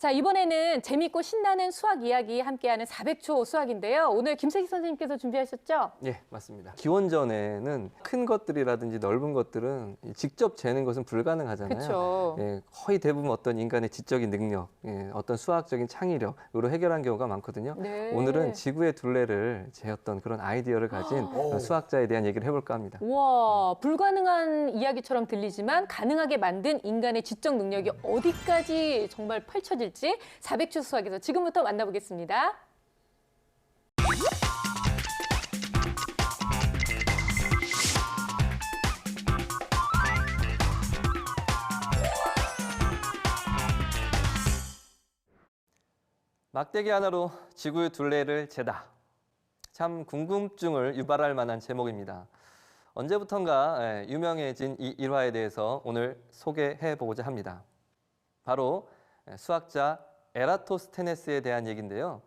자, 이번에는 재밌고 신나는 수학 이야기 함께하는 400초 수학인데요. 오늘 김세기 선생님께서 준비하셨죠? 예, 맞습니다. 기원전에는 큰 것들이라든지 넓은 것들은 직접 재는 것은 불가능하잖아요. 그렇죠. 예, 거의 대부분 어떤 인간의 지적인 능력, 어떤 수학적인 창의력으로 해결한 경우가 많거든요. 네. 오늘은 지구의 둘레를 재었던 그런 아이디어를 가진 수학자에 대한 얘기를 해볼까 합니다. 우와, 불가능한 이야기처럼 들리지만 가능하게 만든 인간의 지적 능력이 어디까지 정말 펼쳐질지 400초 수학에서 지금부터 만나보겠습니다. 막대기 하나로 지구의 둘레를 재다. 참 궁금증을 유발할 만한 제목입니다. 언제부턴가 유명해진 이 일화에 대해서 오늘 소개해 보고자 합니다. 바로 수학자 에라토스테네스에 대한 얘기인데요.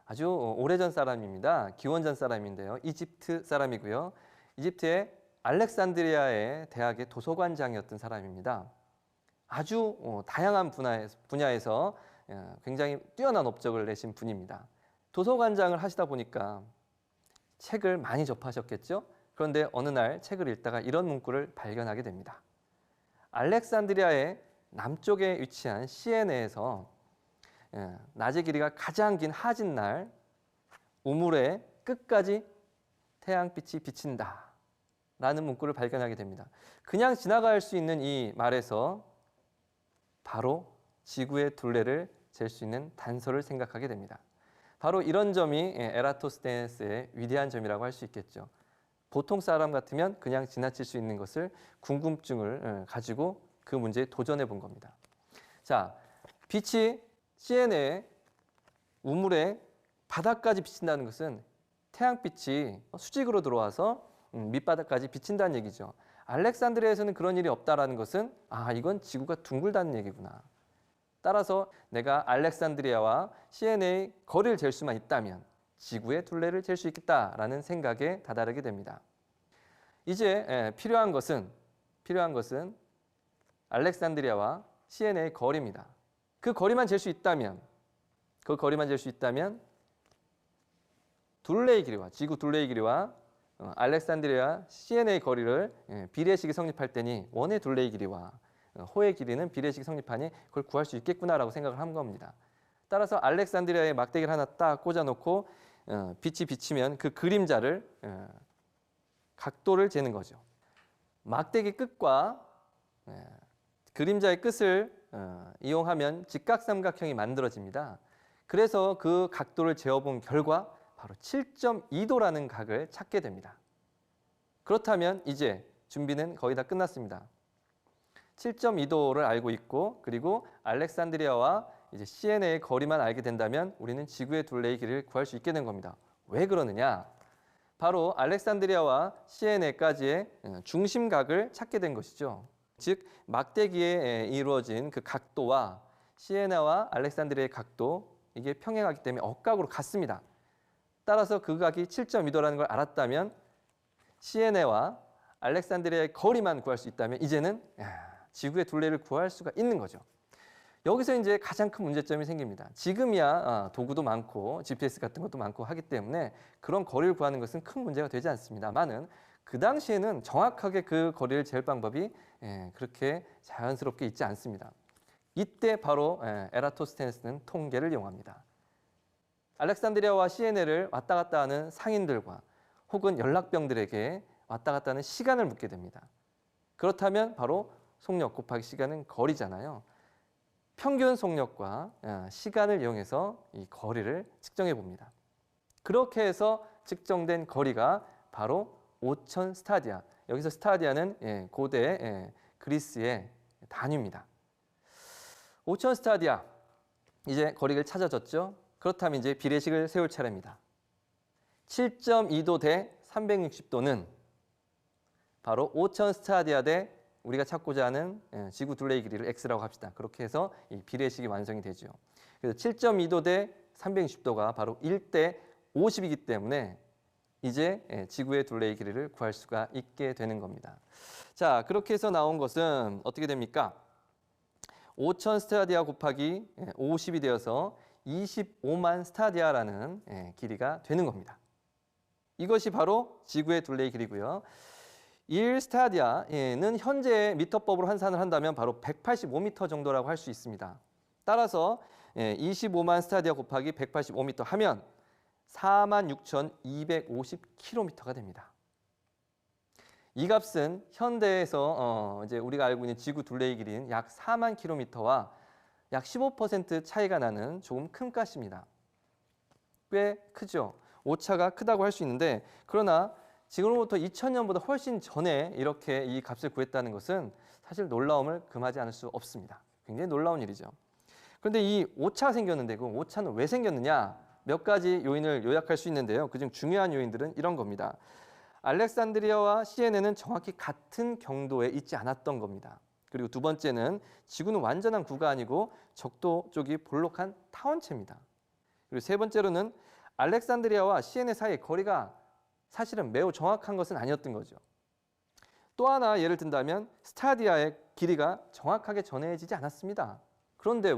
아주 오래전 사람입니다. 기원전 사람인데요. 이집트 사람이고요. 이집트의 알렉산드리아의 대학의 도서관장이었던 사람입니다. 아주 다양한 분야에서 굉장히 뛰어난 업적을 내신 분입니다. 도서관장을 하시다 보니까 책을 많이 접하셨겠죠? 그런데 어느 날 책을 읽다가 이런 문구를 발견하게 됩니다. 알렉산드리아의 남쪽에 위치한 시에네에서 낮의 길이가 가장 긴 하진날 우물의 끝까지 태양빛이 비친다 라는 문구를 발견하게 됩니다. 그냥 지나갈 수 있는 이 말에서 바로 지구의 둘레를 잴 수 있는 단서를 생각하게 됩니다. 바로 이런 점이 에라토스테네스의 위대한 점이라고 할 수 있겠죠. 보통 사람 같으면 그냥 지나칠 수 있는 것을 궁금증을 가지고 그 문제에 도전해 본 겁니다. 자, 빛이 시에네의 우물의 바닥까지 비친다는 것은 태양빛이 수직으로 들어와서 밑바닥까지 비친다는 얘기죠. 알렉산드리아에서는 그런 일이 없다라는 것은 이건 지구가 둥글다는 얘기구나. 따라서 내가 알렉산드리아와 시에네의 거리를 잴 수만 있다면 지구의 둘레를 잴 수 있겠다라는 생각에 다다르게 됩니다. 이제 필요한 것은 알렉산드리아와 시에네의 거리입니다. 그 거리만 잴 수 있다면 둘레의 길이와 지구 둘레의 길이와 알렉산드리아 시에네의 거리를 비례식이 성립할 때니 원의 둘레의 길이와 호의 길이는 비례식이 성립하니 그걸 구할 수 있겠구나라고 생각을 한 겁니다. 따라서 알렉산드리아에 막대기를 하나 딱 꽂아놓고 빛이 비치면 그 그림자를 각도를 재는 거죠. 막대기 끝과 그림자의 끝을 이용하면 직각삼각형이 만들어집니다. 그래서 그 각도를 재어본 결과 바로 7.2도라는 각을 찾게 됩니다. 그렇다면 이제 준비는 거의 다 끝났습니다. 7.2도를 알고 있고 그리고 알렉산드리아와 이제 시에네의 거리만 알게 된다면 우리는 지구의 둘레의 길이를 구할 수 있게 된 겁니다. 왜 그러느냐? 바로 알렉산드리아와 시에네까지의 중심각을 찾게 된 것이죠. 즉 막대기에 이루어진 그 각도와 시에네와 알렉산드리아의 각도 이게 평행하기 때문에 억각으로 같습니다. 따라서 그 각이 7.2도라는 걸 알았다면 시에네와 알렉산드리아의 거리만 구할 수 있다면 이제는 지구의 둘레를 구할 수가 있는 거죠. 여기서 이제 가장 큰 문제점이 생깁니다. 지금이야 도구도 많고 GPS 같은 것도 많고 하기 때문에 그런 거리를 구하는 것은 큰 문제가 되지 않습니다만은 그 당시에는 정확하게 그 거리를 잴 방법이 그렇게 자연스럽게 있지 않습니다. 이때 바로 에라토스테네스는 통계를 이용합니다. 알렉산드리아와 시에네를 왔다 갔다 하는 상인들과 혹은 연락병들에게 왔다 갔다 하는 시간을 묻게 됩니다. 그렇다면 바로 속력 곱하기 시간은 거리잖아요. 평균 속력과 시간을 이용해서 이 거리를 측정해 봅니다. 그렇게 해서 측정된 거리가 바로 5000 스타디아. 여기서 스타디아는 고대 그리스의 단위입니다. 5000 스타디아. 이제 거리를 찾아졌죠. 그렇다면 이제 비례식을 세울 차례입니다. 7.2도 대 360도는 바로 5000 스타디아 대 우리가 찾고자 하는 지구 둘레의 길이를 x라고 합시다. 그렇게 해서 이 비례식이 완성이 되죠. 그래서 7.2도 대 360도가 바로 1대 50이기 때문에 이제 지구의 둘레의 길이를 구할 수가 있게 되는 겁니다. 자, 그렇게 해서 나온 것은 어떻게 됩니까? 5,000 스타디아 곱하기 50이 되어서 25만 스타디아라는 길이가 되는 겁니다. 이것이 바로 지구의 둘레의 길이고요. 1 스타디아는 현재 미터법으로 환산을 한다면 바로 185m 정도라고 할 수 있습니다. 따라서 25만 스타디아 곱하기 185m 하면 46,250km가 됩니다. 이 값은 현대에서 이제 우리가 알고 있는 지구 둘레의 길이인 약 4만 km와 약 15% 차이가 나는 조금 큰 값입니다. 꽤 크죠. 오차가 크다고 할 수 있는데, 그러나 지금으로부터 2000년보다 훨씬 전에 이렇게 이 값을 구했다는 것은 사실 놀라움을 금하지 않을 수 없습니다. 굉장히 놀라운 일이죠. 그런데 이 오차가 생겼는데 그 오차는 왜 생겼느냐? 몇 가지 요인을 요약할 수 있는데요. 그중 중요한 요인들은 이런 겁니다. 알렉산드리아와 시에네는 정확히 같은 경도에 있지 않았던 겁니다. 그리고 두 번째는 지구는 완전한 구가 아니고 적도 쪽이 볼록한 타원체입니다. 그리고 세 번째로는 알렉산드리아와 시에네 사이의 거리가 사실은 매우 정확한 것은 아니었던 거죠. 또 하나 예를 든다면 스타디아의 길이가 정확하게 전해지지 않았습니다. 그런데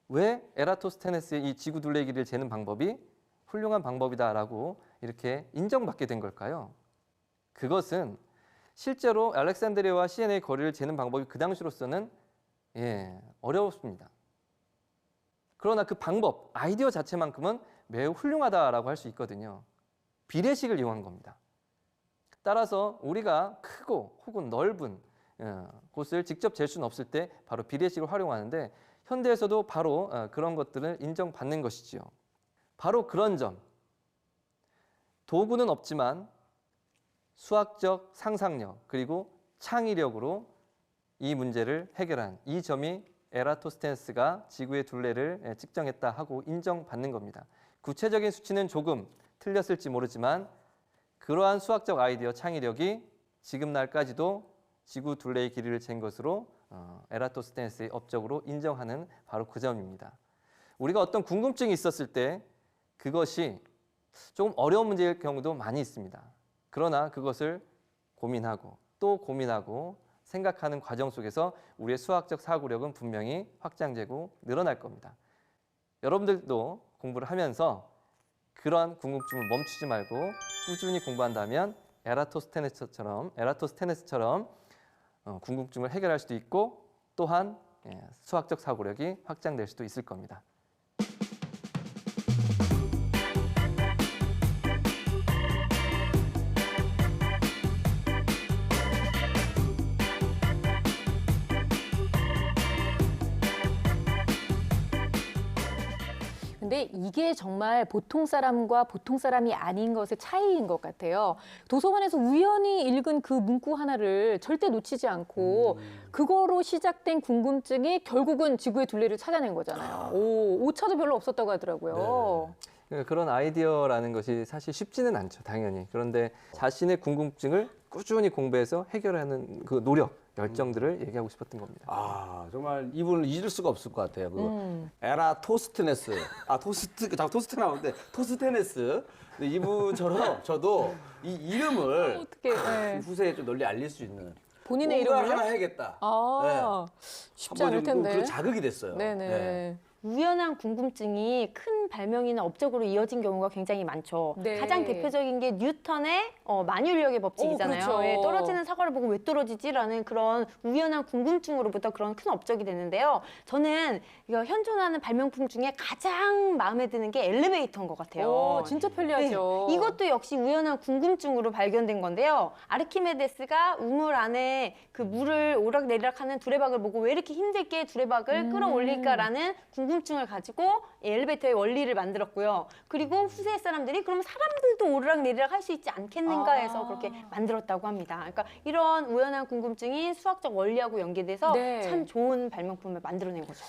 왜 에라토스테네스의 이 지구 둘레의 길이를 재는 방법이 훌륭한 방법이다라고 이렇게 인정받게 된 걸까요? 그것은 실제로 알렉산드리아와 시에네의 거리를 재는 방법이 그 당시로서는 어려웠습니다. 그러나 그 방법, 아이디어 자체만큼은 매우 훌륭하다라고 할 수 있거든요. 비례식을 이용한 겁니다. 따라서 우리가 크고 혹은 넓은 곳을 직접 잴 수는 없을 때 바로 비례식을 활용하는데, 현대에서도 바로 그런 것들을 인정받는 것이지요. 바로 그런 점, 도구는 없지만 수학적 상상력 그리고 창의력으로 이 문제를 해결한 이 점이 에라토스테네스가 지구의 둘레를 측정했다 하고 인정받는 겁니다. 구체적인 수치는 조금 틀렸을지 모르지만 그러한 수학적 아이디어 창의력이 지금 날까지도 지구 둘레의 길이를 잰 것으로 에라토스테네스의 업적으로 인정하는 바로 그 점입니다. 우리가 어떤 궁금증이 있었을 때 그것이 조금 어려운 문제일 경우도 많이 있습니다. 그러나 그것을 고민하고 또 고민하고 생각하는 과정 속에서 우리의 수학적 사고력은 분명히 확장되고 늘어날 겁니다. 여러분들도 공부를 하면서 그런 궁금증을 멈추지 말고 꾸준히 공부한다면 에라토스테네스처럼 궁금증을 해결할 수도 있고 또한 수학적 사고력이 확장될 수도 있을 겁니다. 근데 이게 정말 보통 사람과 보통 사람이 아닌 것의 차이인 것 같아요. 도서관에서 우연히 읽은 그 문구 하나를 절대 놓치지 않고 그거로 시작된 궁금증이 결국은 지구의 둘레를 찾아낸 거잖아요. 오차도 별로 없었다고 하더라고요. 네. 그런 아이디어라는 것이 사실 쉽지는 않죠, 당연히. 그런데 자신의 궁금증을 꾸준히 공부해서 해결하는 그 노력, 열정들을 얘기하고 싶었던 겁니다. 아, 정말 이분을 잊을 수가 없을 것 같아요. 그 에라토스테네스. 토스트 나오는데 토스테네스. 근데 이분처럼 저도 이 이름을 어떻게 후세에 좀 널리 알릴 수 있는 본인의 뭔가 이름을요? 하나 해야겠다. 쉽지 않을 텐데. 그 자극이 됐어요. 네네. 네. 우연한 궁금증이 큰 발명이나 업적으로 이어진 경우가 굉장히 많죠. 네. 가장 대표적인 게 뉴턴의 만유인력의 법칙이잖아요. 그렇죠. 예, 떨어지는 사과를 보고 왜 떨어지지라는 그런 우연한 궁금증으로부터 그런 큰 업적이 됐는데요. 저는 이거 현존하는 발명품 중에 가장 마음에 드는 게 엘리베이터인 것 같아요. 진짜 편리하죠. 네, 이것도 역시 우연한 궁금증으로 발견된 건데요. 아르키메데스가 우물 안에 그 물을 오락내리락하는 두레박을 보고 왜 이렇게 힘들게 두레박을 끌어올릴까라는 궁금증을 가지고 엘리베이터의 원리를 만들었고요. 그리고 후세 사람들이 그럼 사람들도 오르락내리락 할 수 있지 않겠는가 해서 그렇게 만들었다고 합니다. 그러니까 이런 우연한 궁금증이 수학적 원리하고 연계돼서 네. 참 좋은 발명품을 만들어낸 거죠.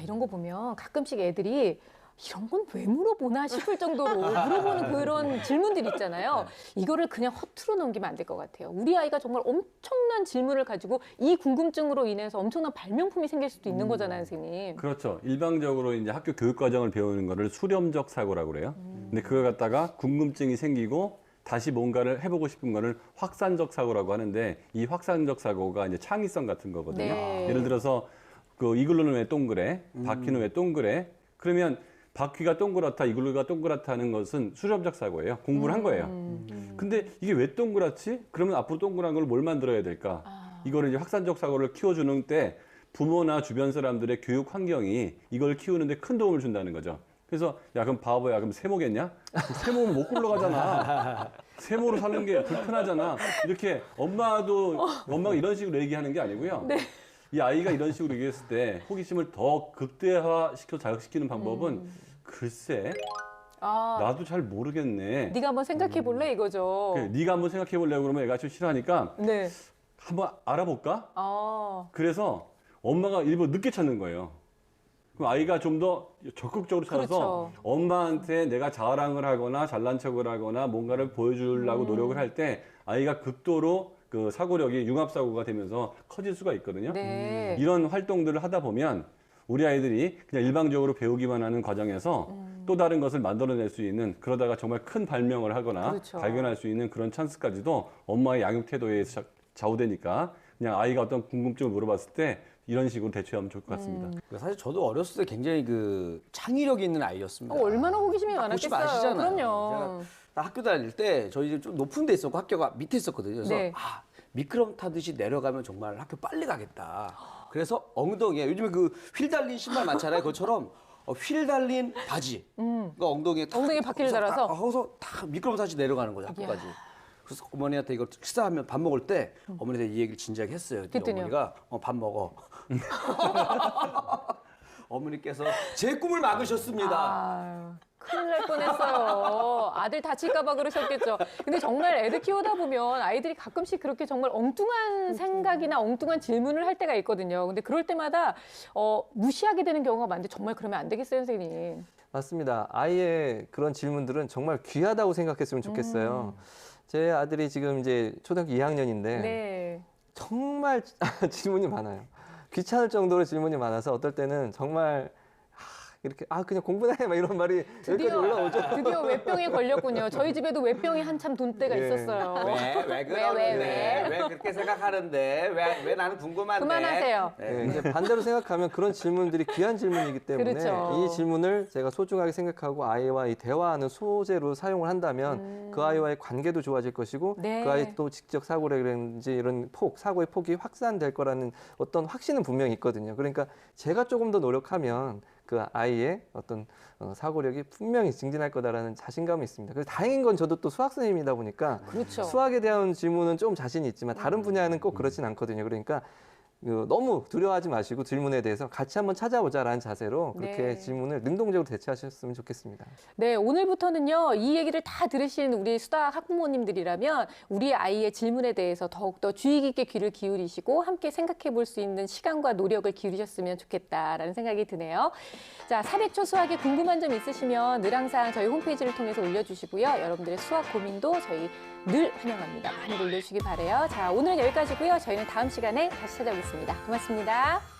이런 거 보면 가끔씩 애들이 이런 건 왜 물어보나 싶을 정도로 물어보는 그런 질문들이 있잖아요. 이거를 그냥 허투루 넘기면 안 될 것 같아요. 우리 아이가 정말 엄청난 질문을 가지고 이 궁금증으로 인해서 엄청난 발명품이 생길 수도 있는 거잖아요, 선생님. 그렇죠. 일방적으로 이제 학교 교육 과정을 배우는 거를 수렴적 사고라고 그래요. 근데 그걸 갖다가 궁금증이 생기고 다시 뭔가를 해보고 싶은 거를 확산적 사고라고 하는데 이 확산적 사고가 이제 창의성 같은 거거든요. 네. 예를 들어서 그 이글루는 왜 동그래? 바퀴는 왜 동그래? 그러면 바퀴가 동그랗다, 이글루가 동그랗다는 것은 수렴적 사고예요. 공부를 한 거예요. 근데 이게 왜 동그랗지? 그러면 앞으로 동그란 걸 뭘 만들어야 될까? 이거를 이제 확산적 사고를 키워주는 때 부모나 주변 사람들의 교육 환경이 이걸 키우는데 큰 도움을 준다는 거죠. 그래서 야 그럼 바보야 그럼 세모겠냐? 세모는 못 굴러가잖아. 세모로 사는 게 불편하잖아. 이렇게 엄마가 이런 식으로 얘기하는 게 아니고요. 이 아이가 이런 식으로 얘기했을 때 호기심을 더 극대화시켜 자극시키는 방법은 글쎄 나도 잘 모르겠네. 네가 한번 생각해 볼래 이거죠. 그래, 네가 한번 생각해 보려고 그러면 애가 좀 싫어하니까 네. 한번 알아볼까? 아, 그래서 엄마가 일부러 늦게 찾는 거예요. 그럼 아이가 좀 더 적극적으로 찾아서 그렇죠. 엄마한테 내가 자랑을 하거나 잘난 척을 하거나 뭔가를 보여주려고 노력을 할 때 아이가 극도로 그 사고력이 융합사고가 되면서 커질 수가 있거든요. 네. 이런 활동들을 하다 보면 우리 아이들이 그냥 일방적으로 배우기만 하는 과정에서 또 다른 것을 만들어낼 수 있는 그러다가 정말 큰 발명을 하거나 그렇죠. 발견할 수 있는 그런 찬스까지도 엄마의 양육 태도에 의해서 좌우되니까 그냥 아이가 어떤 궁금증을 물어봤을 때 이런 식으로 대처하면 좋을 것 같습니다. 사실 저도 어렸을 때 굉장히 그 창의력이 있는 아이였습니다. 얼마나 호기심이 호기심 많았겠어요. 아시잖아요. 그럼요. 제가 학교 다닐 때 저희 좀 높은 데 있었고 학교가 밑에 있었거든요. 그래서 네. 미끄럼 타듯이 내려가면 정말 학교 빨리 가겠다. 그래서 엉덩이에 요즘에 그 휠 달린 신발 많잖아요. 그것처럼 휠 달린 바지. 그러니까 엉덩이에 바퀴를 달아서? 거기서 다 미끄럼 타듯이 내려가는 거죠 학교까지. 그래서 어머니한테 이걸 식사하면 밥 먹을 때 어머니한테 이 얘기를 진지하게 했어요. 그랬더니요? 어머니가 밥 먹어. 어머니께서 제 꿈을 막으셨습니다. 아, 큰일 날 뻔했어요. 아들 다칠까봐 그러셨겠죠. 근데 정말 애들 키우다 보면 아이들이 가끔씩 그렇게 정말 엉뚱한 생각이나 엉뚱한 질문을 할 때가 있거든요. 근데 그럴 때마다 무시하게 되는 경우가 많은데 정말 그러면 안 되겠어요, 선생님? 맞습니다. 아이의 그런 질문들은 정말 귀하다고 생각했으면 좋겠어요. 제 아들이 지금 이제 초등학교 2학년인데 네. 정말 질문이 많아요. 귀찮을 정도로 질문이 많아서 어떨 때는 정말 이렇게 그냥 공부나 해 막 이런 말이 여기까지 올라오죠. 드디어 외병에 걸렸군요. 저희 집에도 외병이 한참 돈 때가 예. 있었어요. 왜 그러는데? 왜 그렇게 생각하는데? 왜 나는 궁금한데? 그만하세요. 네, 이제 반대로 생각하면 그런 질문들이 귀한 질문이기 때문에 그렇죠. 이 질문을 제가 소중하게 생각하고 아이와 이 대화하는 소재로 사용을 한다면 그 아이와의 관계도 좋아질 것이고 네. 그 아이 또 직접 사고라든지 이런 사고의 폭이 확산될 거라는 어떤 확신은 분명히 있거든요. 그러니까 제가 조금 더 노력하면 그 아이의 어떤 사고력이 분명히 증진할 거다라는 자신감이 있습니다. 그래서 다행인 건 저도 또 수학 선생님이다 보니까 그렇죠. 수학에 대한 질문은 좀 자신이 있지만 다른 분야는 꼭 그렇진 않거든요. 그러니까 너무 두려워하지 마시고 질문에 대해서 같이 한번 찾아보자라는 자세로 그렇게 네. 질문을 능동적으로 대처하셨으면 좋겠습니다. 네, 오늘부터는요, 이 얘기를 다 들으신 우리 수다 학부모님들이라면 우리 아이의 질문에 대해서 더욱더 주의 깊게 귀를 기울이시고 함께 생각해 볼 수 있는 시간과 노력을 기울이셨으면 좋겠다라는 생각이 드네요. 자, 400초 수학에 궁금한 점 있으시면 늘 항상 저희 홈페이지를 통해서 올려주시고요. 여러분들의 수학 고민도 저희 늘 환영합니다. 많이 올려주시기 바라요. 자, 오늘은 여기까지고요. 저희는 다음 시간에 다시 찾아오겠습니다. 고맙습니다.